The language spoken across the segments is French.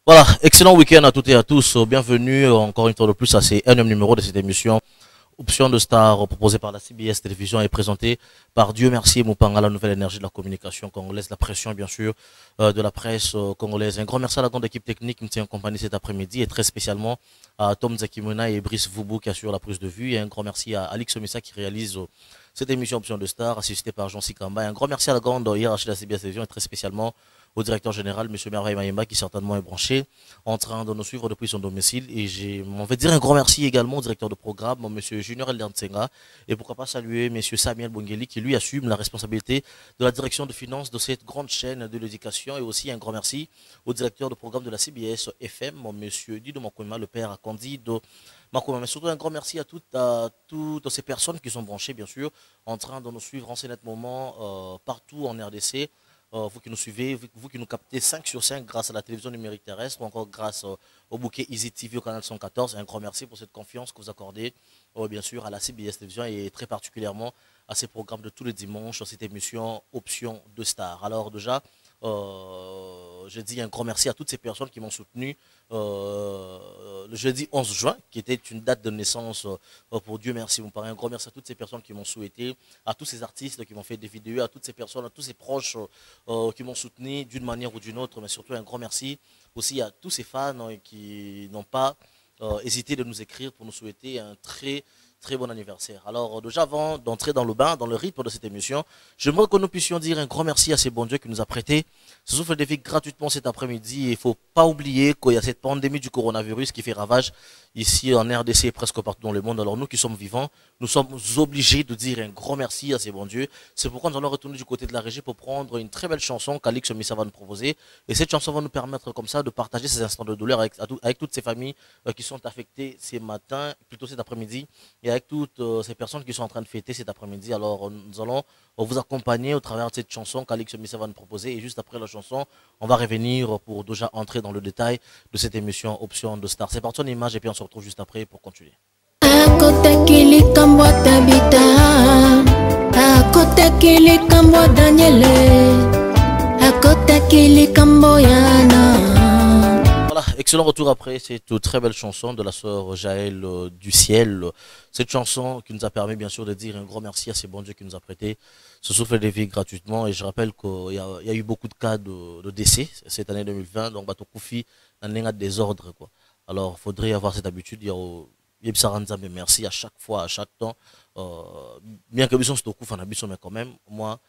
Voilà, excellent week-end à toutes et à tous. Bienvenue encore une fois de plus à ces énième numéro de cette émission Option de Star proposée par la CBS Télévision et présentée par Dieu merci Moupanga, la nouvelle énergie de la communication congolaise, la pression bien sûr de la presse congolaise. Un grand merci à la grande équipe technique qui me tient en compagnie cet après-midi et très spécialement à Tom Zakimona et Brice Voubou qui assurent la prise de vue et un grand merci à Alix Omissa qui réalise cette émission Option de Star assistée par Jean Sikamba. Et un grand merci à la grande hiérarchie de la CBS Télévision et très spécialement au directeur général, M. Merveille Mayemba, qui certainement est branché, en train de nous suivre depuis son domicile. Et on va dire un grand merci également au directeur de programme, M. Junior Elderntsenga, et pourquoi pas saluer M. Samuel Bongeli, qui lui assume la responsabilité de la direction de finances de cette grande chaîne de l'éducation. Et aussi un grand merci au directeur de programme de la CBS FM, M. Dido Makouma, le père à Candide Makouma. Mais surtout un grand merci à toutes ces personnes qui sont branchées, bien sûr, en train de nous suivre en ce net moment partout en RDC. Vous qui nous suivez, vous qui nous captez 5 sur 5 grâce à la télévision numérique terrestre ou encore grâce au bouquet Easy TV au canal 114. Un grand merci pour cette confiance que vous accordez bien sûr à la CBS Télévision et très particulièrement à ces programmes de tous les dimanches sur cette émission Option de Star. Alors déjà, je dis un grand merci à toutes ces personnes qui m'ont soutenu le jeudi 11 juin, qui était une date de naissance pour Dieu merci. Vous me parlez un grand merci à toutes ces personnes qui m'ont souhaité, à tous ces artistes qui m'ont fait des vidéos, à toutes ces personnes, à tous ces proches qui m'ont soutenu d'une manière ou d'une autre, mais surtout un grand merci aussi à tous ces fans qui n'ont pas hésité de nous écrire pour nous souhaiter un très bon anniversaire. Alors déjà avant d'entrer dans le bain, dans le rythme de cette émission, j'aimerais que nous puissions dire un grand merci à ces bons dieux qui nous a prêté ce souffle de vie gratuitement cet après-midi. Il ne faut pas oublier qu'il y a cette pandémie du coronavirus qui fait ravage ici en RDC et presque partout dans le monde. Alors nous qui sommes vivants, nous sommes obligés de dire un grand merci à ces bons dieux. C'est pourquoi nous allons retourner du côté de la régie pour prendre une très belle chanson qu'Alix Omissa va nous proposer. Et cette chanson va nous permettre comme ça de partager ces instants de douleur avec toutes ces familles qui sont affectées ces matins, plutôt cet après-midi, et avec toutes ces personnes qui sont en train de fêter cet après-midi. Alors nous allons vous accompagner au travers de cette chanson qu'Alix Omissa va nous proposer. Et juste après la chanson, on va revenir pour déjà entrer dans le détail de cette émission Option de Star. C'est parti en image et puis on se retrouve juste après pour continuer. Voilà, excellent retour après cette très belle chanson de la sœur Jaël du ciel. Cette chanson qui nous a permis bien sûr de dire un grand merci à ces bons dieux qui nous a prêté ce souffle de vie gratuitement. Et je rappelle qu'il y a eu beaucoup de cas de décès cette année 2020, donc bateau Koufi un désordre quoi. Alors il faudrait avoir cette habitude. Mais merci à chaque fois, à chaque temps. Bien que Bisson soit Koufa mais quand même moi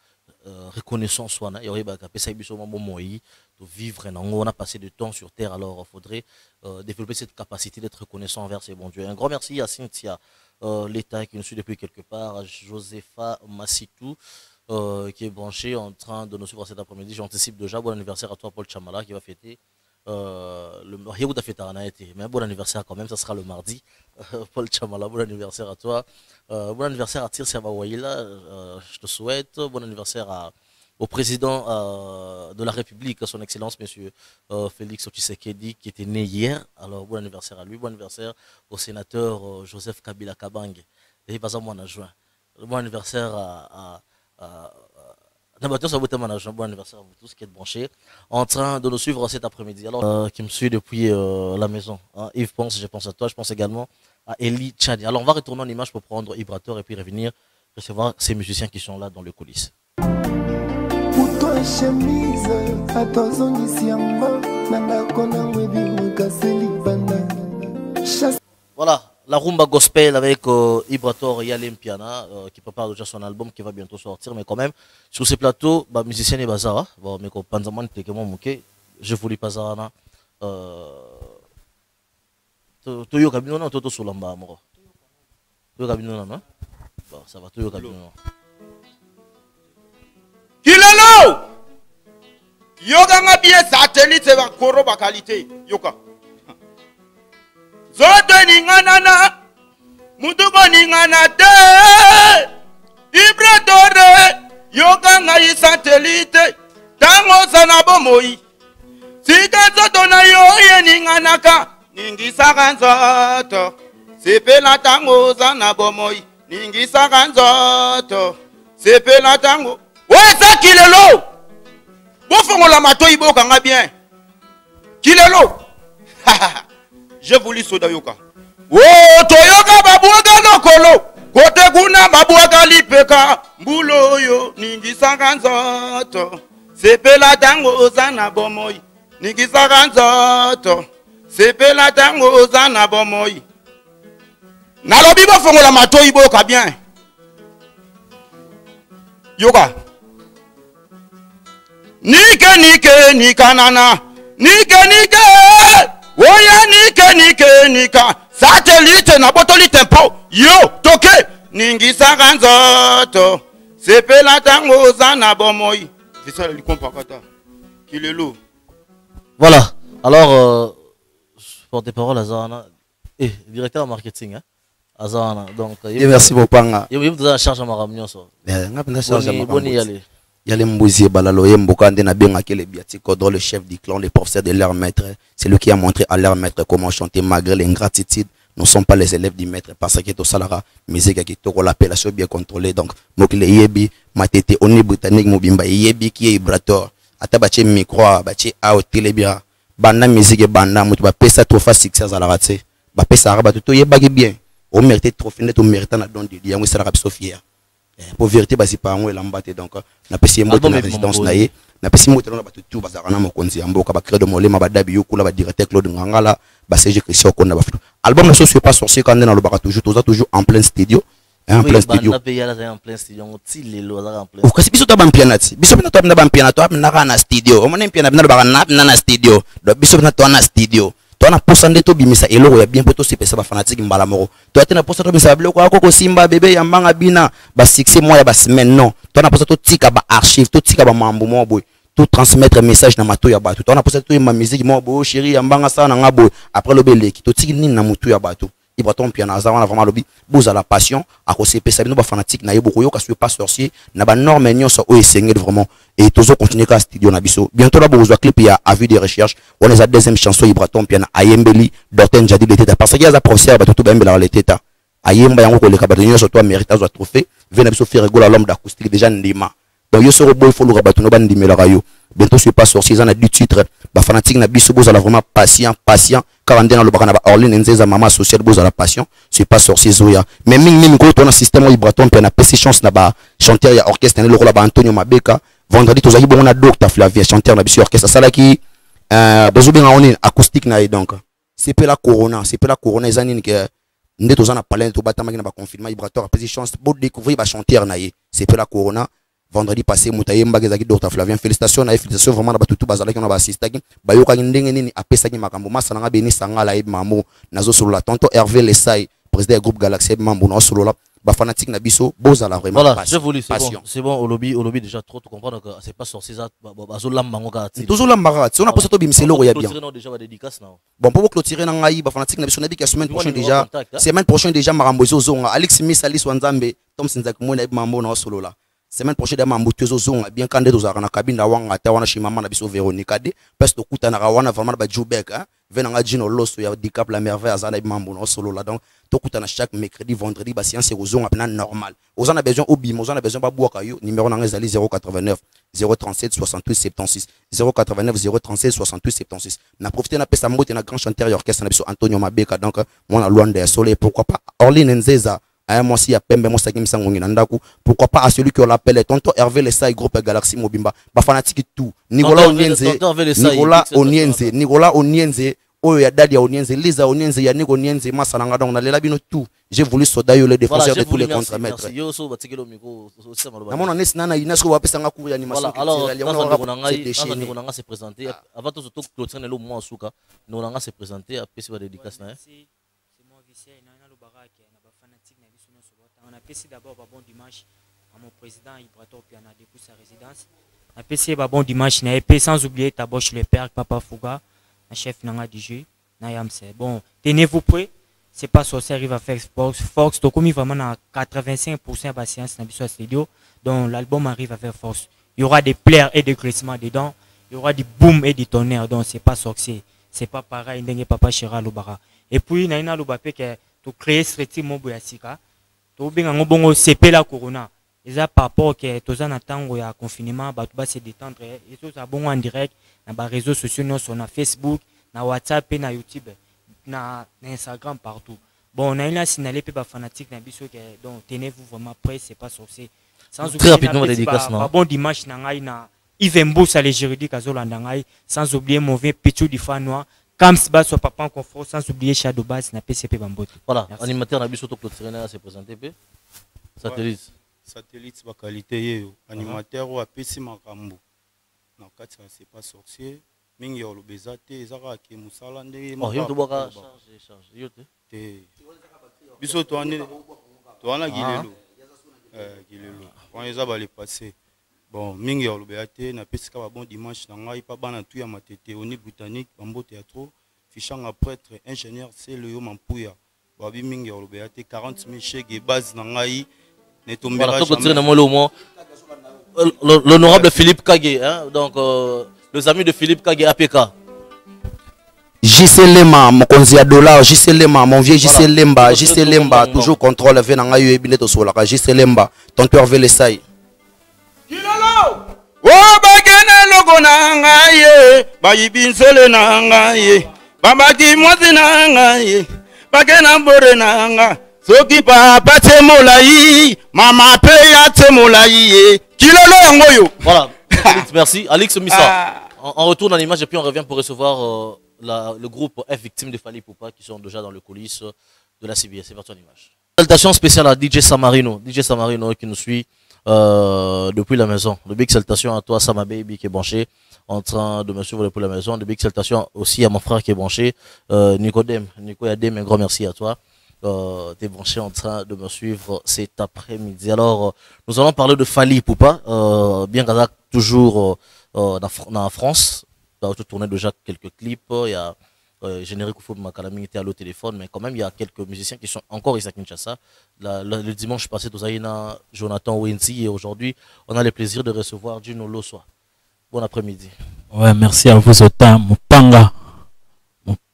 reconnaissance soit il y aurait de vivre. On a passé du temps sur terre, alors il faudrait développer cette capacité d'être reconnaissant envers ces bons dieux. Un grand merci à Cynthia, l'État qui nous suit depuis quelque part, à Josepha Massitou qui est branché en train de nous suivre cet après-midi. J'anticipe déjà bon anniversaire à toi Paul Chamala qui va fêter mais bon anniversaire quand même, ça sera le mardi. Paul Chamala, bon anniversaire à toi. Bon anniversaire à Tirsia Bawaïla, je te souhaite. Bon anniversaire au président de la République, son Excellence, monsieur Félix Tshisekedi, qui était né hier. Alors bon anniversaire à lui. Bon anniversaire au sénateur Joseph Kabila Kabange. Et pas en juin. Bon anniversaire bon anniversaire à vous tous qui êtes branchés en train de nous suivre cet après-midi. Alors, qui me suit depuis la maison. Hein. Yves pense, je pense à toi, je pense également à Eli Tchadi. Alors, on va retourner en image pour prendre Ibrator et puis revenir recevoir ces musiciens qui sont là dans les coulisses. Voilà. La rumba gospel avec Ibrator et Yalem Piana qui prépare déjà son album qui va bientôt sortir. Mais quand même, sur ces plateaux, musiciens et bazara. Bon, mais quand Panzaman je voulais pas ça. Toyo Kabino, non, Toto Solamba, amoro. Toyo Kabino, non? Bon, ça va, Toyo Kabino. Kilelo! Yoga nga bien satellite va koro ba qualité. Yoka. Zote ninganana, mutuko ningana te. Ibratore, yoga nga yi satellite. Tango sana bomoi. Sika zoto na yo ye ninganaka. Ningisa kanzoto. Sepela tango sana bomoi. Ningisa kanzoto. Sepela tango. Weza Kilelo! Bofongo la mato iboka nga bien. Kilelo! je voulu soda yoka. Oh, toyoka babuaga lokolo. Kote kuna babuaga lipeka. Mbulo yo, ningisaka nzoto. Sepela tango zana bomoi. Ningisaka nzoto. Sepela tango zana bomoi. Nalobi ba fongola matoi boka bien. Yoka. Nike nike nikanana. Nike nike. Oya nike nike nika. Satellite na botoli tempo. Yo toke. Ningisaka nzoto. Sepela tango zana bomoi. C'est ça le compacata. Kilelo. Voilà. Alors pour tes paroles Azana directeur marketing hein. Azana donc merci beaucoup. Il y a une charge à ma réunion ça. Yale Mbouzi Balalo Mboka Ndena Benga qui est biatico dans le chef du clan, les professeurs de leur maître. C'est lui qui a montré à leur maître comment chanter malgré l'ingratitude. Nous ne sommes pas les élèves du maître parce que tout ça là, musique qui est l'appellation bien contrôlée. Donc, Mokile Yebi, Matete, Oni Britannique, Mobimba, Yebi qui est vibrateur. Atabache micro, bache out, télébia. Banda musique et banda, Moutuba Pesa trop facile, ça à la raté. Bapesa Arabat, tout yebagi bien. On mérite trop fini, on mérite un don de Dieu, on sera fier. Pour vérité basi pa ngo elambate donc na pesi mbote na résidence na ye na pesi mbote na batu tout bazarana mokonzi amboka ba créer de molema ba dabi yokula ba directeur Claude Ngangala ba CG Christian Konda ba futu album na so pas sorcier quand dans le baka toujours en plein studio en plein studio en plein studio en plein ou kasi biso to ba mpianati biso na to ba mpianato na na studio o mona mpiana na ba na studio do biso na to na studio to na posa ndeto bimisa eloko ya bien poto sepesa ba fanatique mbala moko to atena posa to bimisa biloko akoko simba bébé ya mbanga bina ba succès moya ba semaine non to na posa to tika ba archive to tika ba mambo mo boy to transmettre message na mato ya bato to na posa to ma musique mo boy chérie ya mbanga sana nga boy après le beleki to tiki nini na mutu ya bato Ibraton piano azana vraiment lobby boza la passion à cause pesa bino ba fanatique na yebo koyoka suis pas sorcier na ba norme nyonso o essayer vraiment et toujours continuer ka studio na biso bientôt là bozo clip ya avis de recherche on est à deuxième chanson Ibraton piano ayembeli Dorten jadi l'état parce qu'il y a za professeur ba tout bembela la l'état ayemba yango ko le ka ba nyonso toi mérite za trophée vena biso faire rigoler l'homme d'acoustique déjà ndima donc yo soro boy faut le rabattre no ba ndimela rayo bientôt suis pas sorcier ça na du titre ba fanatique na biso boza la vraiment patient car on est dans le bakana ba Orline Nzeza maman associée boza la passion c'est pas sorcier zoya mais mimi ko to na système Ibraton pe na PC chance na ba chanteur ya orchestre na le ba Antonio Mabeka vendredi to zayi bon na docteur Flavien chanteur na biso orchestre sala ki bozo benga on acoustique na donc c'est pas la corona ezanini que ndeto za na palais to batama na ba confinement Ibraton PC chance bo découvrir ba chanteur na ye c'est pas la corona vendredi passé mutaye mbageza ki docteur Flavien félicitations vraiment na batutu bazala ki na ba assista ki bayoka ndenge nini apesa ki makambo masana nga beni sangala e mamo nazo solo la tonto Hervé Lesai président du groupe Galaxy mambo na solo la ba fanatique na biso bozala vraiment voilà je voulais c'est bon au lobby déjà trop tu comprends que c'est pas sorcier ça bazo lambango ka toujours lambaga on a posé to bimiselo ya bien déjà ba dédicace na bon pour clôturer na ngai ba fanatique na biso na bi ka semaine prochaine déjà marambo zonga Alex Misalis Wanzambe Tom Sinzak mo na mambo na solo la semaine prochaine dama mbutezo zonga bien kande tozaka na kabinda wanga ta wana shimama na biso Veronica de parce que kuta na wana vraiment ba Jubek hein venanga Gino Loso ya Dicap la merveille azala mambo na solo là donc to kuta na chaque mercredi vendredi ba séance zonga pena normal ozana besoin obim ozana besoin ba boaka yo numéro na ngezali 089 037 68 76 089 037 68 76 na profiter na pesa mbote na grand chanteur orchestre na biso Antonio Mabeka donc mona Luanda ya Soleil pourquoi pas Orline Nzeza moi si ya pembe mo sakim sangongi na ndaku pourquoi pas à celui qui l'appelle tonton Hervé Lesai groupe Galaxy Mobimba ba fanatique tout Nicolas Onienze oyo ya dadi ya Onienze Liza Onienze ya Nico Onienze masalanga donc na lela bino tout j'ai voulu soda yo le défenseur de tous les contre-maîtres yo so batikelo miko so malo na mona nesina na inasko ba pesa nga cours animation culturelle on a se présenter avant tout clôturer le moment suka nous on a se présenter à pesi ba dédicace na on a passé d'abord un bon dimanche à mon président Ibraton Piana depuis sa résidence. On a passé un bon dimanche sans oublier Taboche le père Papa Fouga, le chef Nanga DJ, Nayamse. Bon, tenez-vous prêts, c'est pas ça arrive à faire force. Donc comme il vraiment à 85% de la séance dans le studio, donc l'album arrive à faire force. Il y aura des plairs et des crissements dedans, il y aura du boom et du tonnerre, donc c'est pas sorcier, c'est pas pareil, n'est Papa Chira Lubara. Et puis Naina Lubapé qui a créé ce type de Yasika. To benga ngobongo CP la corona eza par rapport que toza na tango ya confinement ba to ba se détendre et tout ça bon en direct na ba réseaux sociaux non sur na Facebook na WhatsApp et na YouTube na Instagram partout. Bon, on a une signalé peu fanatique na biso que donc tenez-vous vraiment prêts, c'est pas sorcier. Sans très rapidement dédicace non. Bon dimanche na ngai na Yves à les juridiques à Zolandangai, sans oublier mauvais Pichou du Fanois, Kams Bas soit papa en confort, sans oublier Shadow Bass na PCP Bambote. Voilà, animateur na biso to Claude s'est présenté pe. Satellite. Satellite ba qualité animateur ou apesi makambo. Na kati c'est pas sorcier. Mingi ya lobeza te ezaka ke musala ndenge oh yo to boka charge yo te biso to wana gilelo gilelo quand ils a les passé bon mingi ya lobeza te na pesika ba bon dimanche na ngai pa bana tu ya matete oni botanique bambo théâtre fichanga prêtre ingénieur c'est le yo mampuya babi mingi ya lobeza te 40 000 chèques base na ngai ne tombera jamais l'honorable Philippe Kagé hein donc les amis de Philippe Kagé APK. JC Lema, mon conseiller dollar, JC Lema, mon vieux JC Lemba, JC Lemba, toujours contrôle, venanga yo ebinet au sola, JC Lemba, ton cœur veut l'essayer. Kilolo! Oh, bagene logo nanga ye, bayibinsele nanga ye, babaki mwazi nanga ye, bagena mbore nanga, soki papa temolai, mama peya temolai ye, kilolo yangoyo. Voilà, merci. Alex Missa. On retourne à l'image et puis on revient pour recevoir le groupe F victime de Fally Poupa qui sont déjà dans le coulisses de la CBS. C'est parti en image. Salutation spéciale à DJ Samarino qui nous suit depuis la maison. De big salutation à toi Sama Baby qui est branché en train de me suivre depuis la maison. De big salutation aussi à mon frère qui est branché, Nico Yadem, un grand merci à toi. T'es branché en train de me suivre cet après-midi. Alors nous allons parler de Fally Poupa, bien qu'à toujours en France. On a tourné déjà quelques clips. Il y a Générique Oufou Makalami était à l'au téléphone, mais quand même il y a quelques musiciens qui sont encore ici à Kinshasa. Le dimanche passé, nous avons Jonathan Wensi et aujourd'hui on a le plaisir de recevoir Gino Loswa. Bon après-midi. Ouais, merci à vous autant. Mupanga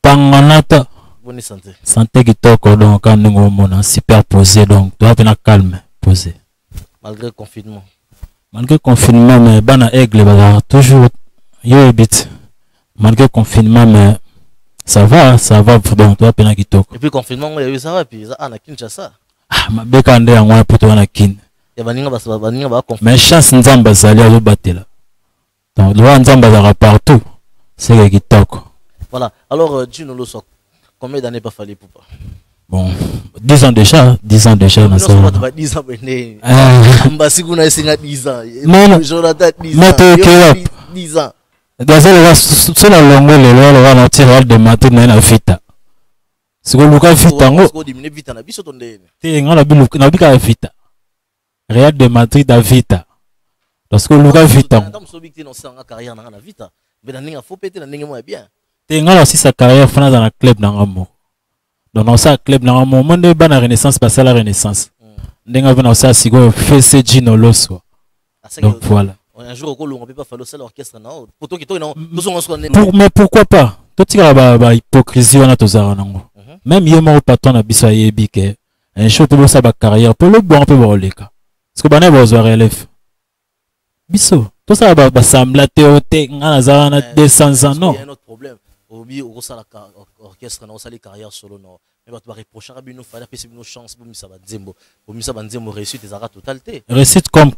Nata. Bonne santé. Santé qui toque donc quand nous sommes super posé donc tu vas calme posé. Malgré le confinement. Malgré le confinement, mais bana aigle toujours yo habite. Malgré le confinement, mais ça va donc tu vas peine qui toque. Et puis confinement, il y a eu ça et puis ça na Kinshasa. Ah, ma bekande en moi pour toi na kin. Et baninga ba confinement. Mais chance nzamba zali à batela. Donc le nzamba za partout. C'est qui toque. Voilà. Alors Gino Loswa, combien d'années pas Fally Poupa? Bon, 10 ans déjà, 10 ans déjà. Non, c'est pas 10 ans, mais Mbasi kuna esinga 10 ans. Non, Jonathan 10 ans. Mais 10 ans. Dans ce longue le va tirer de matin na vita. C'est que Lucas vita ngo. Parce que diminuer vita na biso tonde. Te ngala bilu na bika vita. Real de Madrid à vita. Parce que Lucas vita. Madame Sobikti non sa carrière na vita. Mais na ninga faut péter na ninga moi bien. Te ngala aussi sa carrière fana dans la club na ngamo. Donc ça club na ngamo monde ba na renaissance passer la renaissance. Ndenga vena aussi sigo FC Gino Loswa. Donc voilà. Un jour on peut pas faire l'orchestre non. Poto ki to non. Mais pourquoi pas? Tout tira ba hypocrisie wana tozara nango. Même yema au patron na biso yebi ke un jour pour ça ba carrière pour le bon peu boleka. Parce que bana bozo relève. Biso, tout ça ba sembla théoté ngana zara na 200 ans non. Il y a un autre problème. Obi au ça orchestre na osali carrière solo non. Mais tu vas reprocher à bino fallait passer une chance pour misa banzembo. Pour misa banzembo réussite des arats totalité. Réussite comme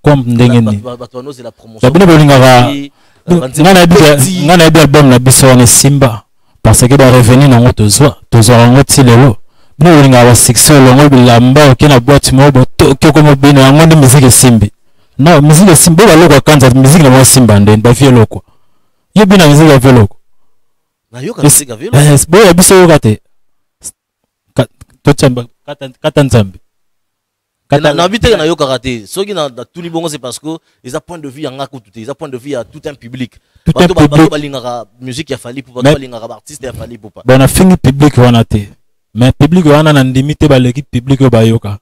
ndengeni. Bato no c'est la promotion. Babino bolingara. Ngana bi album na biso na Simba parce que ba revenir na ngoto zwa ngoti lelo. Bino bolingara section longo bilamba okena boîte mo boto ko bino ngondi musique Simbi. Non, musique Simbi ba loko kanza musique na mo Simba ndeni ba vie loko. Yo bina musique ya loko. Na yo ka musique ya loko. Boya biso yo kate. Kata nzambe. Na bité na yo karaté. Soki na tout ni bongo c'est parce que ils a point de vue en tout ils a point de vue à tout un public. Bato balingara musique ya Fally Poupa, bato balingara artiste ya Fally Poupa. Bon na fini public wana te. Mais public wana na ndimité ba l'équipe public yo bayoka.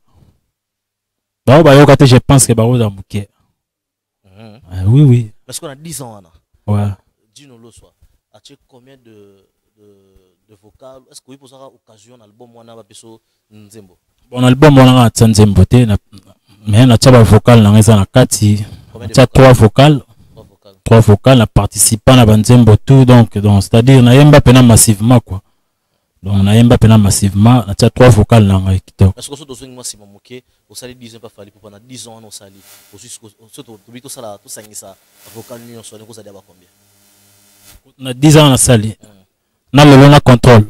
Ba yoka te je pense que ba oza muké. Oui. Parce qu'on a 10 ans wana. Ouais. Gino Loswa. As-tu combien de vocal? Est-ce que vous pouvez avoir occasion l'album wana ba biso nzembo? Bon album wana nga nzembo te na mais na taba vocal na ngeza na kati. Tia 3 vocal. 3 vocal na participant na banzembo tout donc c'est-à-dire na yemba pena massivement quoi. Donc on a un peu massivement, on a 3 vocales dans le kitoko. Est-ce que vous avez un peu moqué, vous savez 10 ans pas fallu pour pendant 10 ans on sali. Surtout tout ça là, tout ça ça vocal nous on sonne vous allez avoir combien? On a 10 ans on sali. Na le contrôle.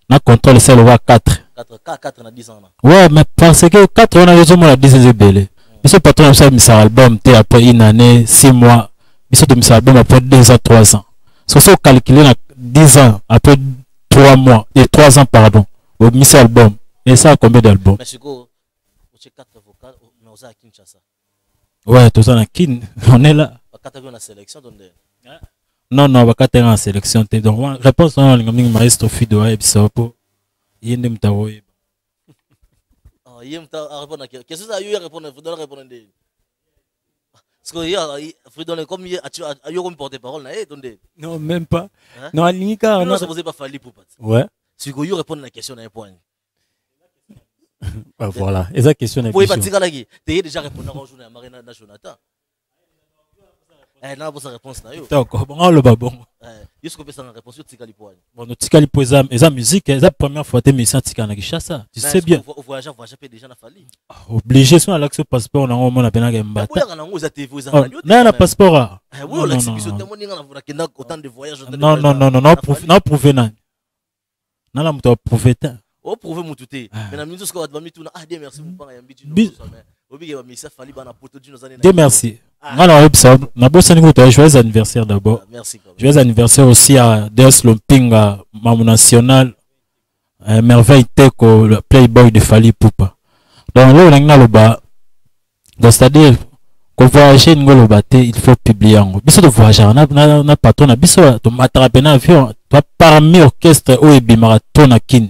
Na contrôle c'est le 4. 4 na 10 ans là. Ouais, mais parce que 4 on a déjà moins 10 ans belé. Monsieur patron ça mis sa album té après une année, 6 mois. Monsieur de mis sa album après 2 ans, 3 ans. So so calculer na 10 ans après 3 mois et 3 ans pardon. Au mis album. Et ça combien d'albums? Mais c'est quoi? Vous 4 vocales mais vous avez Kinshasa. Ouais, tout ça na kin. On est là. 4 na sélection donne. Non, non, on va en sélection. Donc, réponse à la maestro Fido et Bisopo. Il y a une taoué. Ah, il y a une taoué. Qu'est-ce que ça y a répondre? Faut donner répondre. Parce que hier, faut donner comme il y a un porte-parole là, non, même pas. Non, à l'Inika, non, ça vous est pas fallu pour pas. Ouais. Si vous y répondre à la question d'un point. Voilà. Et ça question est. Vous pouvez pas dire là qui. Tu déjà répondre à journée à Marina Jonathan. Non, votre réponse là. D'accord, bon, le babon. Est-ce que vous avez une réponse sur Tikali Poigne? Bon, nous Tikali Poigne, et la musique, c'est la première fois que tu as Tikali na Kinshasa. Tu sais bien. Au voyage déjà na fali. Obligé, si on a l'accès au passeport, on a au moins la mbata. Non, on a passeport. Oui, on a l'exhibition tellement autant de voyages. Non, non, non, non, non, prouvé non. Non, là, on prouvé ça. Oh, prouvé mon tout est. Mais la musique, on va mettre tout. Ah, Dieu merci, mon père, Dieu merci. Joyeux anniversaire d'abord. Merci. Joyeux anniversaire aussi à Deus Lompinga, Mamou National, Merveille Teko, le playboy de Fali Poupa. Donc là, on a le bas. C'est-à-dire, quand voyager, il faut publier. Biso de voyager, on a patron, biso, tu m'attrapes un avion, tu as parmi orchestre ou marathon à kin.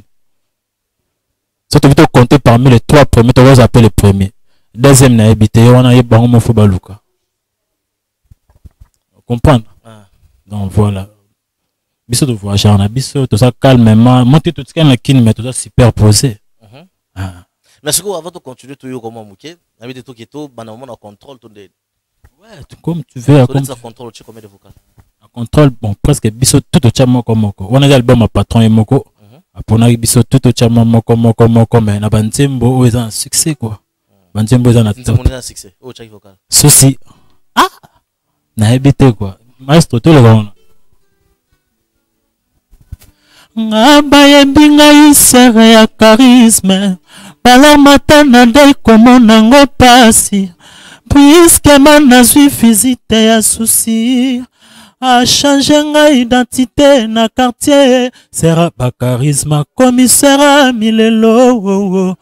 Si tu veux compter parmi les 3 premiers, tu vas appeler les premiers. Deuxième, na habité, on a eu bon mon footballouka. Comprendre? Donc voilà. Biso de voyager, on a biso, tout ça calmement, monter tout ce qu'il y a kin, mais tout ça superposé. Mais ce qu'on avant de continuer, tu es comment mouké? Avec des trucs et tout, ben on a contrôle tout de. Ouais, comme tu veux. Comme ça contrôle, tu combien de vocales? Contrôle, bon, presque biso tout au chamo comme on a l'album à patron et moko. Après on a biso tout au chamo moko, mais na bantembo où ils ont un succès quoi. Bantembo ils ont un succès. Oh, chaque vocal. Souci. Ah! Na habité quoi. Maestro tout le monde. Ngaba yebinga isere ya charisme. Bala matana dai komona ngo pasi. Puisque manazwi visite ya souci. A changer nga identité na quartier. Sera ba charisme commissaire milelo.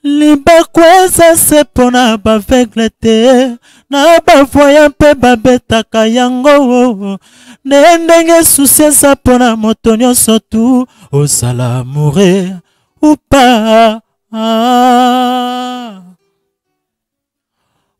Libakweza se pona baveugle te na bavoya mpe babetaka yango ndenge susi eza pona moto nyonso tu osala amoure ou pas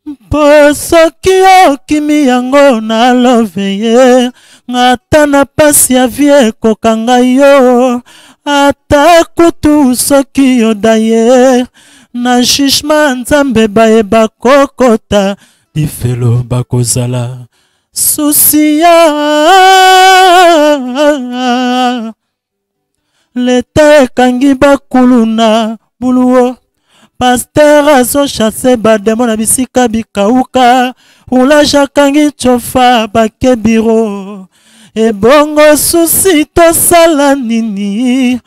mpo soki okimi yango na love ye ngata na pasi ya vie ekokanga yo ata kutu soki yoda ye na jugement nzambe bayeba kokota bifelo bakozala susi ya leta ekangi bakulu na buluo paster azochase bademo na bisika bikauka ulaje akangi chofa bake biro ebongo susi tosala nini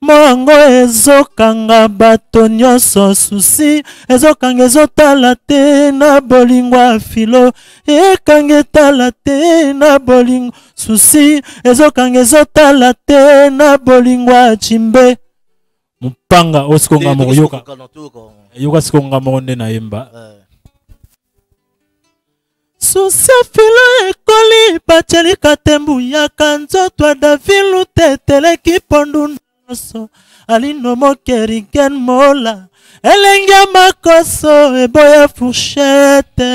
Moango ezokanga bato nyonso susi ezokanga ezotala te na bolingo filo ekanga etala te na bolingo susi ezokanga ezotala te na bolingo chimbe mpanga osikonga moko yoka sikonga moko nde na yemba susi filo ekoli bachelika tembu yaka nzoto adavilu te teleki pondu alino mokeriken mola elengia makoso eboya fourchette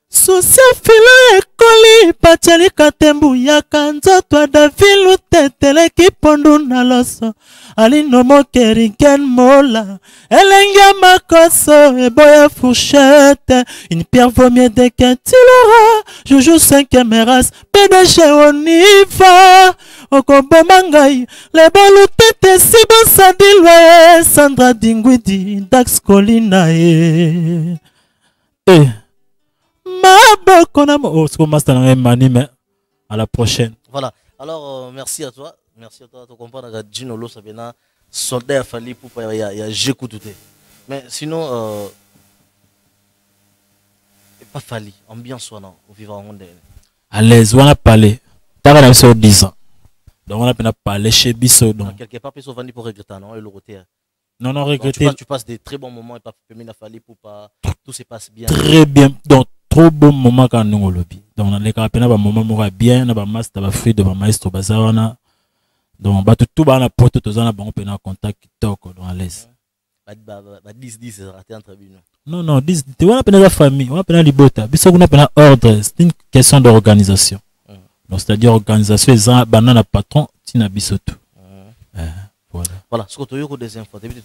susi filo ekoli Pachali Katembu Yakanzo Twa Davilu Teteleki Pondu Naloso Alino Mokeriken Mola Elenga Makoso Eboya Fourchette Une pierre vaut mieux de qu'un tilora Joujou 5e race PDG Oniva Okombo Mangai Les Bolou Tete Sibo Sadilwe Sandra Dingwidi Dax Colina Oh, c'est comme ça, mais à la prochaine. Voilà. Alors, merci à toi. Merci à toi. Tu comprends que Gino Lo, ça vient soldat à Fali pour pas y a j'écoute tout. Mais sinon, pas Fali. Ambiance, on au vivant en monde. À l'aise, on a parlé. T'as regardé sur 10 ans. Donc, on a parlé chez Bisso. Quelque part, ils sont venus pour regretter, non? Et le regretter. Non, non, regretter. Tu passes des très bons moments et pas Femina Fali pour pas. Tout se passe bien. Très bien. Donc, trop bon moment quand nous au lobby. Donc on a les carapéna ba moment mora bien na ba master ba fruit de ba maestro bazawana. Donc ba tout ba na porte to zana ba on pena contact TikTok dans à l'aise. Ba 10 c'est raté entre bino. Non non 10 tu vois pena la famille, on pena libota. Biso kuna pena ordre, c'est une question d'organisation. Donc c'est-à-dire organisation ezan banana patron tina biso tout. Voilà. Voilà, ce que tu as des infos, tu as dit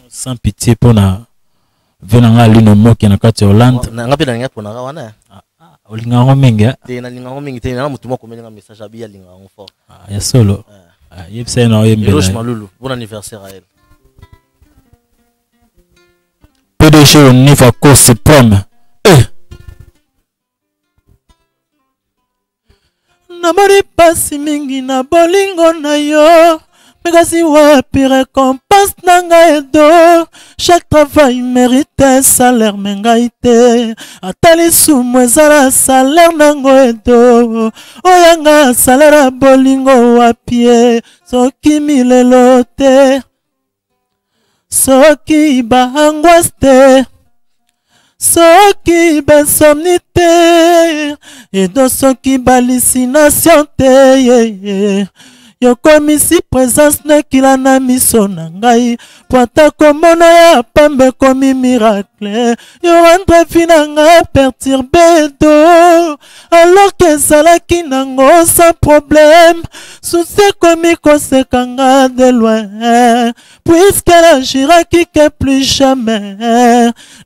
sans pitié pour na venanga lino moki na kati Hollande ngapi na ngapi na wana olinga ngomenga te na linga ngomenga te na mutu moko menga message abi ya linga ngofo ya solo yebisa na oyembela Eloge Malulu bon anniversaire à elle PDG au niveau course suprême namoni pasi mingi na bolingo na yo Megasi wapi récompense nanga edo chaque travail mérite un salaire mengaite atali sumo ezala salaire nango edo oyanga salaire bolingo wapi soki milelo te soki ba angoisse te soki ba insomnie te edo soki ba hallucination te yokomisi présence nekila na miso na ngai po ata komona ya pambe komi miracle yo rendre vi na nga perturbe do alors que ezalaki nango sans problème souci komi koseka nga de loin puisqu'elle agiraki que plus jamais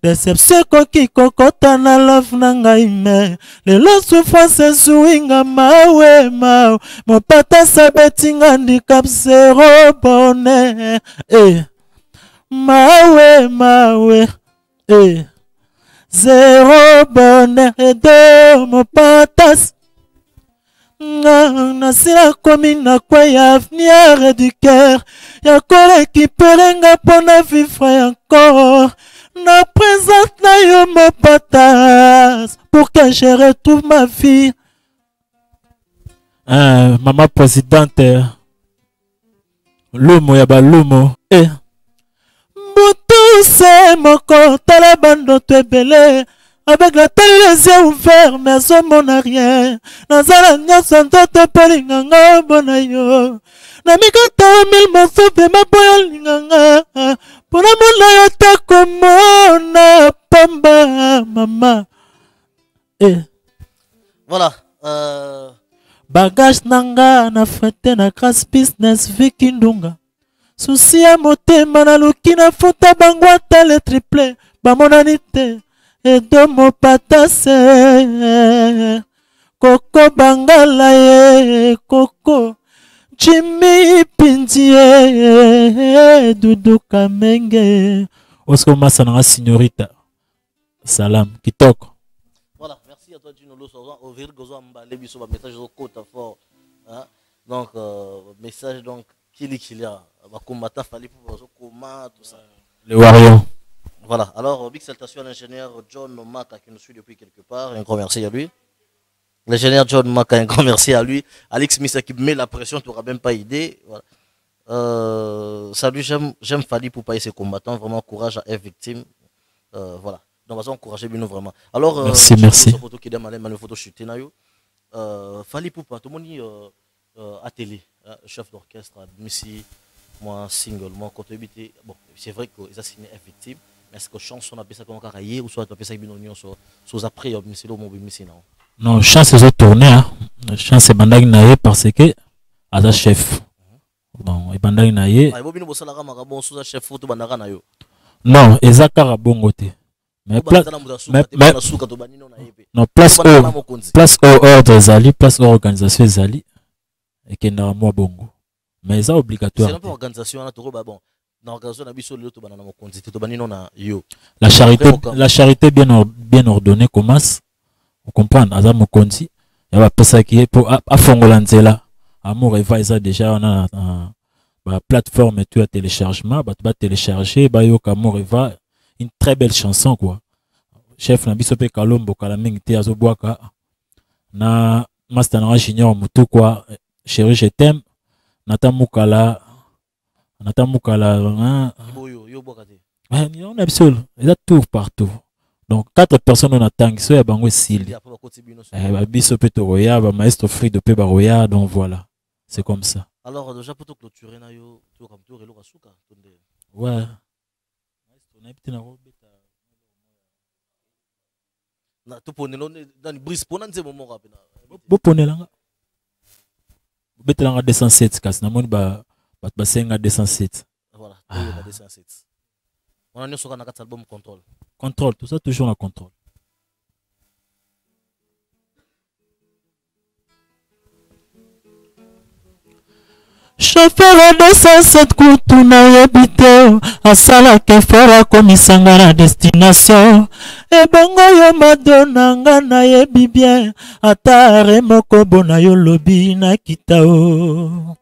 déception koki kokota na love na ngai me lelo souffrance ezuinga mawe mawe mopata sabeti handicap zéro bonheur mawe zéro bonheur edo mopatas nasila komi na kwei avenir du cœur ya korécupere nga mpona vivre encore na présente na yo mopatas pour que je retrouve ma vie. Maman présidente Lumo ya balumo Mbutu se moko tala bando ebele avec la télé les yeux ouverts mais on n'a rien nazala nyonso ndoto mpe linganga bona yo na mikata 1000 morceaux vema mpo yo linganga mpona mona yo te komona pamba mama voilà bagage nanga na fete na grâce business Viki Ndunga susi ya motema na luki na futa bango ata le triple bamonani te edo mopatase koko bangala ye koko Jimmy Pindi ye Dudu Kamenge osko masa nanga signorita salam kitoko. Voilà, merci à toi Gino Lo au Virgozo Mbale biso ba message au côte fort hein. Donc message donc kili a ba combattant fallait pour comment tout ça les warriors. Voilà, alors big salutation à l'ingénieur John Maka qui nous suit depuis quelque part, un grand merci à lui. L'ingénieur John Maka, un grand merci à lui. Alex Missa qui met la pression, tu n'auras même pas idée. Voilà. Salut, j'aime Fali pour payer ses combattants, vraiment courage à être victime. Voilà. Donc, on va encourager Bino vraiment. Alors, merci. Photo qui demande une photo chutée Fali Poupa, tout le monde atelier, chef d'orchestre, Missy, moi single, moi côté bon, c'est vrai que ça signé est victime. est-ce que chance on appelle ça comme carrière ou soit tu appelles ça bino nyonso sous après c'est le mot bimisi non. Non, chance est tourné hein. Chance est bandagi naie parce que as chef. Bon, et bandagi naie. Ah, bino bosala ka makabo sous chef to bandaka na yo. Non, ezaka bongo te. Mais place non place au ordre zali, place au organisation zali et que na moi bongo. Mais ça obligatoire. C'est une organisation na to ba bon. Dans l'organisation na biso le to banana mo konzi to banino na yo. La charité bien ordonnée commence. Vous comprenez, aza mo konzi ya ba pesa qui pour afongola nzela. Amour et va déjà on a la plateforme tu as téléchargement, bah tu vas télécharger bah yo Amour et va une très belle chanson quoi. Chef na biso pe Kalombo kala mingi te azoboaka na master na junior mutu quoi. Chérie je t'aime. Nata mukala yo boaka te. On a absolu, il y a tout partout. Donc 4 personnes on attend so ya bango sili. Ba biso pe to roya ba maestro free de pe ba roya donc voilà. C'est comme ça. Alors déjà pour clôturer na yo to comme to relo kasuka tonde. Ouais. Maestro na petit na robeta. Na to ponelo dans brise pona nze momo rapena. Bo ponelanga. Betelanga 207 kas na moni ba senga 207. Voilà, 207. On a sur un album contrôle. Contrôle, tout ça toujours en contrôle. Chauffeur à 207 kutu na yebite asala ke fera komisanga na destination ebongo yo madonna nga na yebi bien ata remoko bona yo lobi na kitao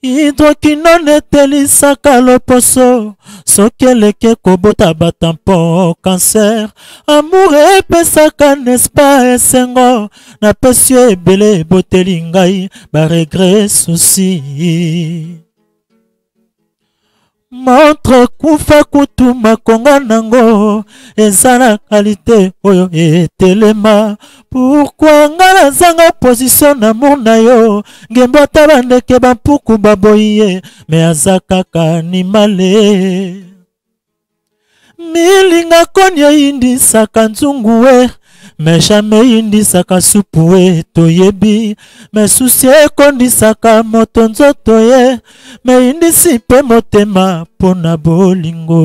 hydroquinone etelisaka loposo soki eleke kobota batampo cancer amour epesaka nespa esengo napesi yo ebele eboteli ngai baregret susi montre kufa kutu makonga nango eza na kalite oyo etelema pourkui nga nazanga position namour na yo ngembo ata bandeke bampuku baboyi ye me aza kaka nimale milinga koni eyindisaka nzungu e me jamais eyindisaka supu e toyebi me susi ekondisaka moto nzoto ye me eyindisi mpe motema mpona bolingo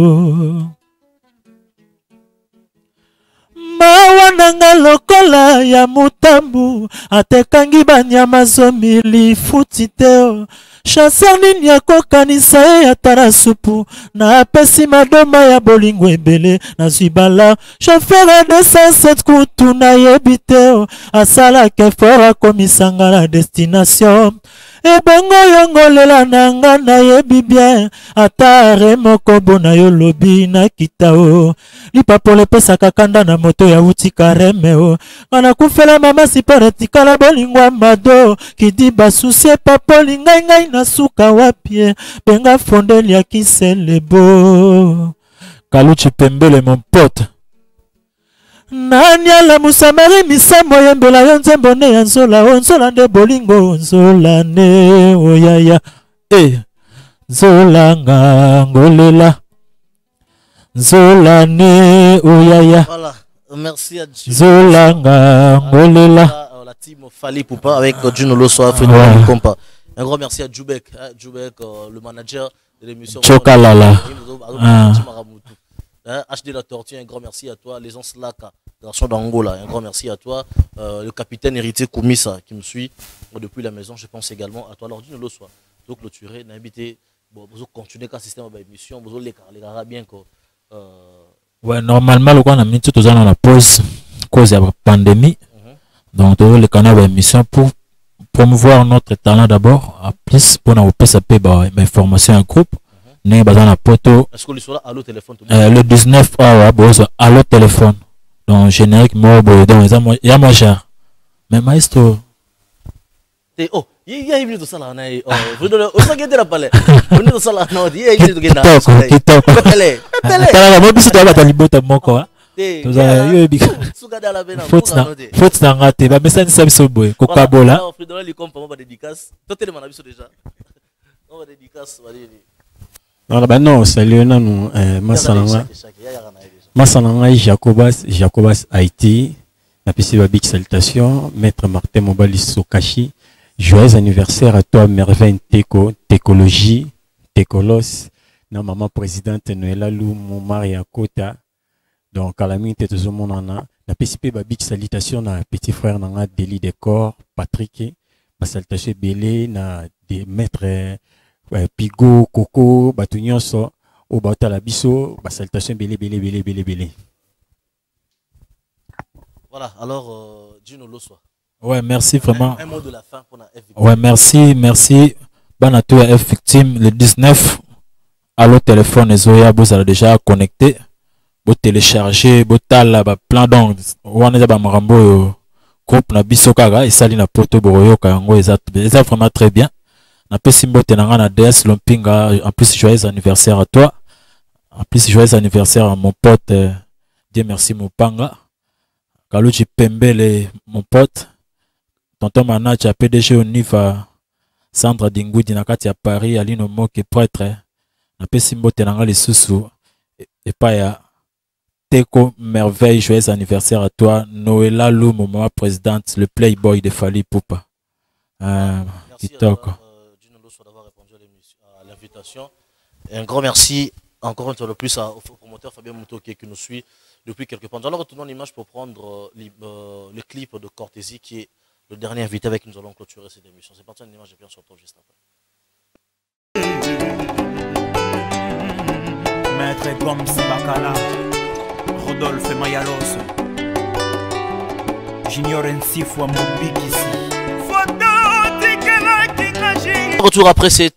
mawa nanga lokola ya mutambu atekangi banyama zomi lifuti te chasseur nini akokanisa ye ata na supu na apesi madoma ya bolingo ebele nazwi bala chauffeur ya 207 kutu nayebi te asalaka effort akomisanga na destination ebongo yongolela na nga nayebi bien ata remoko bona yo lobi na kitao lipapolo epesaka kanda na moto ya uti kareme o nga nakufela mama sipona etikala bolingo ya mado kidi basusi epapoli ngai na suka wapie benga fondeli ya kiselebo Kaluchi Pembele mon pote nani alamusa mari misambo yembela yo nzembo ne ya nzola o nzola nde bolingo nzola ne oyaya nzola nga ngolela nzola ne oyaya voilà merci à Dieu nzola nga ngolela la team Fali Poupa avec Juno Loso Afrique compa un grand merci à Djoubek le manager de l'émission Chokalala HD La Tortue, un grand merci à toi. Les Anslaka, garçon d'Angola, un grand merci à toi. Le capitaine héritier Koumissa qui me suit depuis la maison, je pense également à toi. Alors, d'une autre soit, donc clôturer, n'inviter, bon, vous continuez qu'un système d'émission, vous les gars bien que. Ouais, normalement, le on a mis tout dans la pause, cause de la pandémie. Donc, le canal d'émission pour promouvoir notre talent d'abord, à plus pour nous PSP, information en groupe. Est-ce que le à l'autre téléphone le 19 à l'autre téléphone donc générique donc il y a moins cher mais maestro oh il y a une minute de ça là vous donnez au sein de la palais vous donnez ça là non il y a une minute de ça télé moi biso to ba libota moko faut na ngate ba message ça biso boy kokabola Fridolin li comme pas dédicace toi tellement na biso déjà on va dédicace Non, salut, non, Massananga Jacobas Haïti, la PCB Big Salutation, Maître Martin Mobali Sokashi, joyeux anniversaire à toi, Merveille Teko, Técologie, Técolos, na maman présidente Noëlla Lou, mon mari à Kota, donc à la minute de tout le monde, la PCB Big Salutation, na petit frère Nanga Deli Décor, Patrick, ma salutation Belé, na des maîtres Pigo, Coco, Batunyonso, au Batala Bisso, salutation Belé. Voilà, alors, Gino Loswa. Ouais, merci vraiment. Un mot de la fin pour la F victime. Ouais, merci. Banatou F victime, le 19, à l'autre téléphone, Zoya, vous avez déjà connecté, vous téléchargez, vous avez plein d'ongles, vous avez un groupe, na Bisso Kaga, et Sali na Poto Boroyo, Kayango, ils ont vraiment très bien. Na Pessimbo Tenanga na DS Lompinga, en plus joyeux anniversaire à toi. En plus joyeux anniversaire à mon pote, Dieu merci Mopanga. Kaluchi Pembele, mon pote. Tonton Manacha, PDG au Nifa, Sandra Dingoudi Nakati à Paris, Aline Moke, prêtre. Na Pessimbo Tenanga les Soussou. Et pas ya Teko Merveille, joyeux anniversaire à toi. Noëlla Lou, mon maman présidente, le playboy de Fali Poupa. TikTok. D'avoir répondu à l'invitation. Et un grand merci encore une fois de plus au promoteur Fabien Mouto qui nous suit depuis quelques temps. Alors retournons l'image pour prendre le clip de Cortésie qui est le dernier invité avec qui nous allons clôturer cette émission. C'est parti, une image et puis on se retrouve juste après. Maître Goms Bakala, Rodolphe Mayalos, j'ignore un six fois mon bic ici. Retour après ces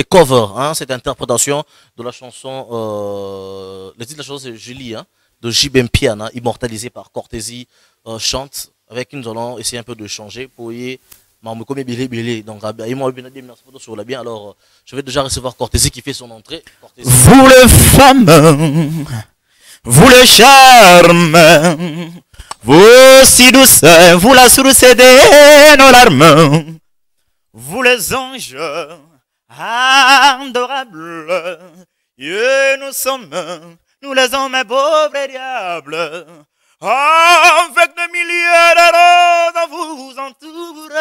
covers, hein, cette interprétation de la chanson, le titre de la chanson c'est Julie, hein, de J.B.M. Piana, immortalisé par Cortésie, chante, avec qui nous allons essayer un peu de changer pour y Bilé. Donc, sur la bien. Alors, je vais déjà recevoir Cortésie qui fait son entrée. Cortésie. Vous les femmes, vous les charmes, vous si douces, vous la sourcez nos larmes. Vous les anges adorables, et nous sommes, nous les hommes pauvres et diables, avec des milliers de roses on vous entoure,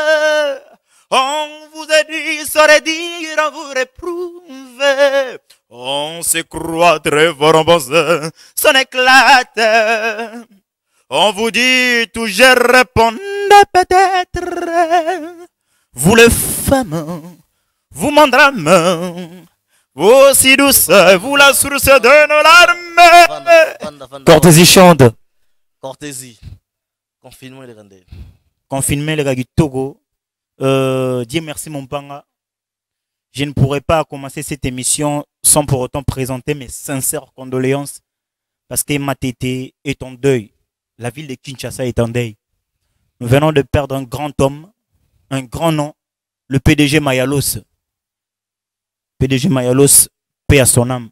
on vous a dit, saurait dire, on vous réprouve, on se croit très fort en pensée, son éclate, on vous dit, tout je réponds peut-être. Vous les femmes, vous mon drame, vous aussi douce, vous la source de nos larmes. Cortésie chante. Cortésie, confinement les grands. Confinement les gars du Togo. Dieu merci mon panga. Je ne pourrais pas commencer cette émission sans pour autant présenter mes sincères condoléances parce que Matete est en deuil. La ville de Kinshasa est en deuil. Nous venons de perdre un grand homme. Un grand nom, le PDG Mayalos. PDG Mayalos, paix à son âme.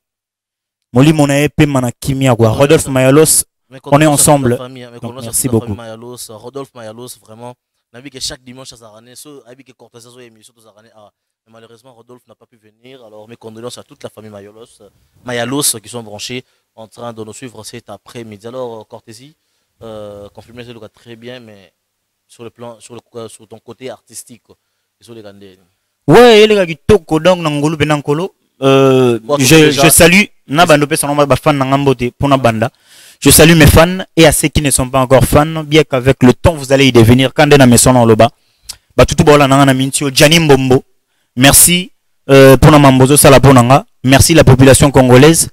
Moli Monae, paix Manakimia, Rodolphe Mayalos, on est ensemble. Donc, merci beaucoup. Mayalos, Rodolphe Mayalos, vraiment, on a vu que chaque dimanche à Zarané, avec Cortésie aux émissions de Zarané, malheureusement, Rodolphe n'a pas pu venir. Alors, mes condoléances à toute la famille Mayalos qui sont branchés en train de nous suivre cet après-midi. Alors, Cortésie, confirmé, c'est le cas très bien, mais sur le plan, sur ton côté artistique, ils sont les grands. Ouais, les gars du Toko, donc, Nangolo, Benankolo. Je salue, je salue mes fans et à ceux qui ne sont pas encore fans, bien qu'avec le temps vous allez y devenir. Quand on a mes sons en loba, merci pour la mambozo salaponanga, merci la population congolaise.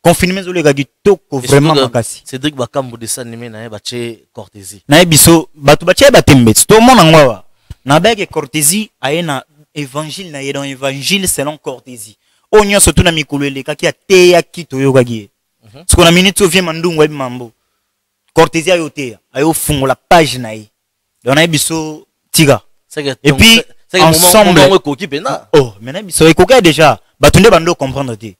Confinement les gars du Toko vraiment makasi. Cédric Bakambo dessin animé na baché Cortésie. Na biso batu baché batembe. To mona ngwa. Na bege Cortésie ayena évangile na dans évangile selon Cortésie. Onyo surtout na mikolo eleka ki ateya kito yokaki. Ce qu'on a minute au vient mandungu wa mambo. Cortésie ayoteya, ayo fungo la page na ye. Donc na biso tiga. Et puis ensemble oh, mais na biso ekoka déjà. Batunde bando comprendre te.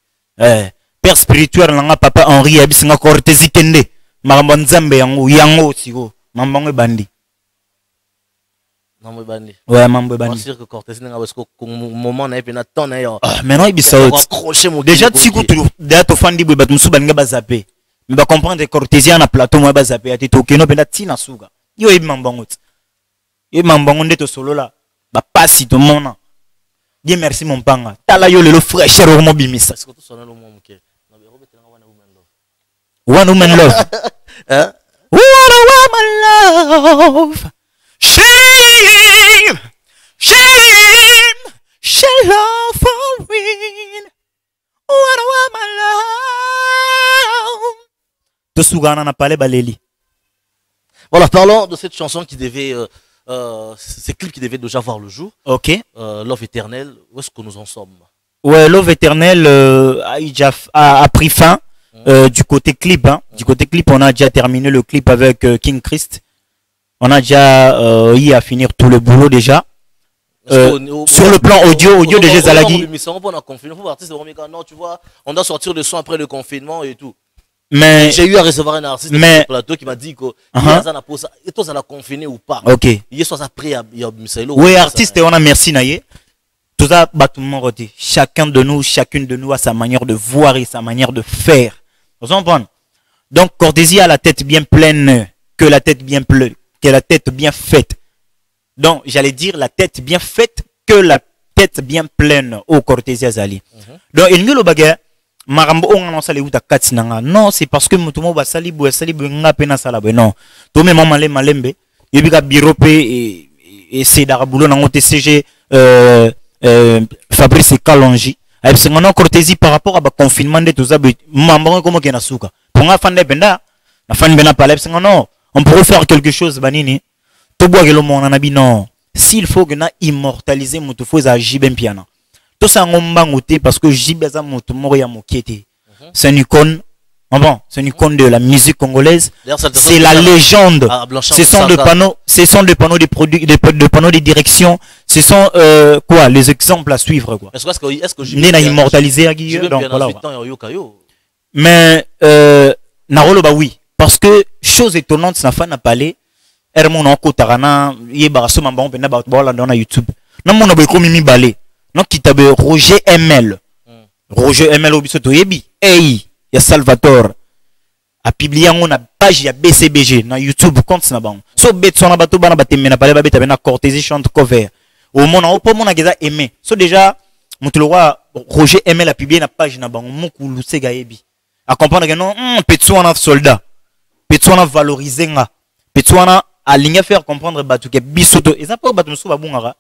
Père spirituel nanga papa Henri abisinga Cortésie kende makambo nzambe yango siko mambango bandi. Ouais, mambo bani. C'est sûr que Cortés n'est pas moment n'a pas temps n'a. Maintenant il bisa déjà tiku tu déjà to fandi boy batumsu baninga bazape. Mais ba comprendre Cortésia na plateau moi bazape ati to keno penda tina suga. Yo e mambango. E mambango ndeto solo la. Ba pasi to mona. Bien merci mon panga. Tala yo le fraîcheur au mo bimisa. Est-ce que tu sonnes le mot muke? One woman love. Hein? One woman love. Shame, shame, shame love for win. What a woman love. To Sougana n'a pas les baleli. Voilà, parlons de cette chanson qui devait, ces clips qui devaient déjà voir le jour. Ok. Love éternel, où est-ce que nous en sommes? Ouais, Love éternel a pris fin du côté clip. Hein. Du côté clip, on a déjà terminé le clip avec King Christ. On a déjà eu à finir tout le boulot déjà. Sur le plan audio déjà Zalagi. Non, tu vois, on doit sortir le son après le confinement et tout. Mais j'ai eu à recevoir un artiste sur le plateau qui m'a dit que toi ça l'a confiné ou pas. Ok. Il soit après oui, artiste on a merci naïe. Tout ça battement roté. Chacun de nous, chacune de nous a sa manière de voir et sa manière de faire. Vous comprenez? Donc Cortésie a la tête bien pleine que la tête bien pleine. Que la tête bien faite. Donc, j'allais dire la tête bien faite que la tête bien pleine au Cortésia Zali. Donc, il y a le bagage, marambo on annonce les outa katinanga. Non, c'est parce que mutumo ba sali nga pena sala non. To me mama le malembe, yebika birope et c'est d'arabulo na TCG Fabrice Kalonji. Et c'est un Cortésie par rapport à ba confinement de tout ça, mambo comme que na suka. Pour nga fan de benda, na fan bena palais c'est non. On pourrait faire quelque chose, banini. Non. S'il faut que na immortaliser mutu faut za jibem piana. Tout ça ngomba ngote parce que jibeza mutu moko ya mokete. C'est une icône. Bon, c'est une icône de la musique congolaise. C'est la légende. Ce sont des panneaux, des produits, des panneaux de direction. Ce sont quoi, les exemples à suivre quoi. Est-ce que Nena immortalisé à Guillaume. Donc voilà. Mais Narolo bah oui. Parce que, chose étonnante, ça n'a pas parlé. Hermon en Kotarana, Yeba Somambon, Benabat Bola dans YouTube. Non, mon abé comme Mimi Balé. Non, qui tabe Roger ML. Roger ML Obisoto Yebi. Hey, ya Salvatore. A publié en une page, ya BCBG, na YouTube, compte na bon. So bet son abato bana batemena palé babeta bena Cortésie chante cover. Au mon en pas mon a aimé. So déjà, mon Roger ML a publié na page na bon, mon koulou sega yebi. À comprendre que non, Petsuana soldat. Petsuana valoriser nga. Petsuana aligner faire comprendre batu ke bisoto. Et ça pas batu musu ba bungara.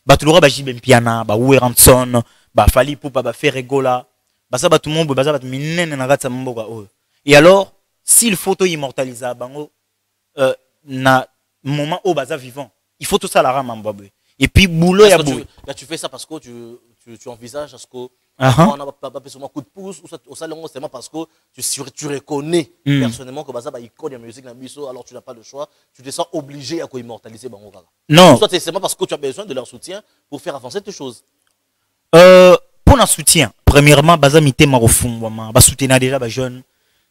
Batu lora ba jibem piana, ba Weranson, ba Fali Poupa, ba Ferregola. Ba ça batu mombo, ba ça batu minene na gatsa mboga o. Et alors, s'il faut to immortaliser bango na moment au baza vivant, il faut tout ça la ramambabwe. Et puis boulot ya boulot. Tu fais ça parce que tu envisages à ce que on n'a pas besoin de coup de pouce ou ça c'est parce que tu reconnais personnellement que baza ba icône de musique na biso alors tu n'as pas le choix, tu te sens obligé à immortaliser bango kaka. Non. Soit c'est parce que tu as besoin de leur soutien pour faire avancer tes choses. Pour un soutien, premièrement baza mité marofungwama, ba soutenir déjà ba jeune.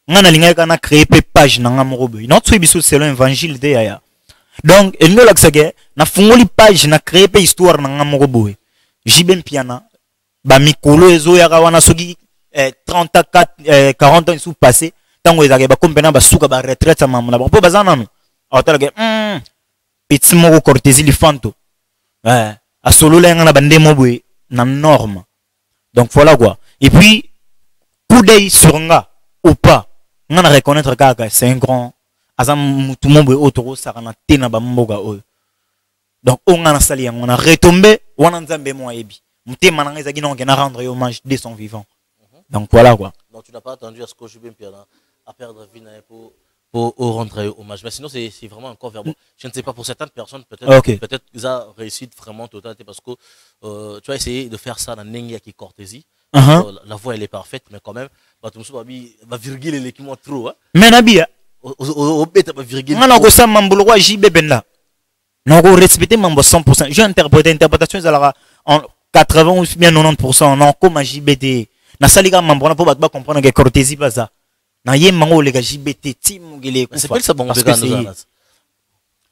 Ngana linga kana créer page na ngamorobe. Notre biso c'est l'évangile de yaya. Donc il nous l'accès na fungoli page na créer pe histoire na ngamorobe. Jibem piana ba mikolo ezo ya kawana soki 34 40 ans sous passé tango ezaka ba kompena ba suka ba retraite mamu na ba po bazana no awatala petit moko Cortésie lifanto a solo la ngana bande mobwe na norme. Donc voilà quoi. Et puis coup d'œil sur nga ou pas ngana reconnaître kaka c'est un grand azam tout mobwe otoro sarana tena ba mboga oyo. Donc on a sali on a retombé wana nzambe mo yebi. Mutema nanga ezaki non na rendre hommage dès son vivant. Donc voilà quoi. Donc tu n'as pas attendu à ce que je vienne à perdre vie pour rendre hommage. Mais sinon c'est vraiment encore verbal. Je ne sais pas pour certaines personnes peut-être ils ont réussi vraiment totalement parce que tu as essayé de faire ça dans Nengia qui Cortésie. La voix elle est parfaite mais quand même bah tout ça va virgule l'équipe trop hein. Mais nabia au bête va virgule. On a ko ça mambo roi JB Benla. Non ko respecter mambo 100%. J'ai interprété interprétation en 80 ou bien 90% non comme JBT. Na saliga mambo na po ba comprendre que Cortésie baza. Na ye mango le JBT tim ngele c'est pas ça bon parce que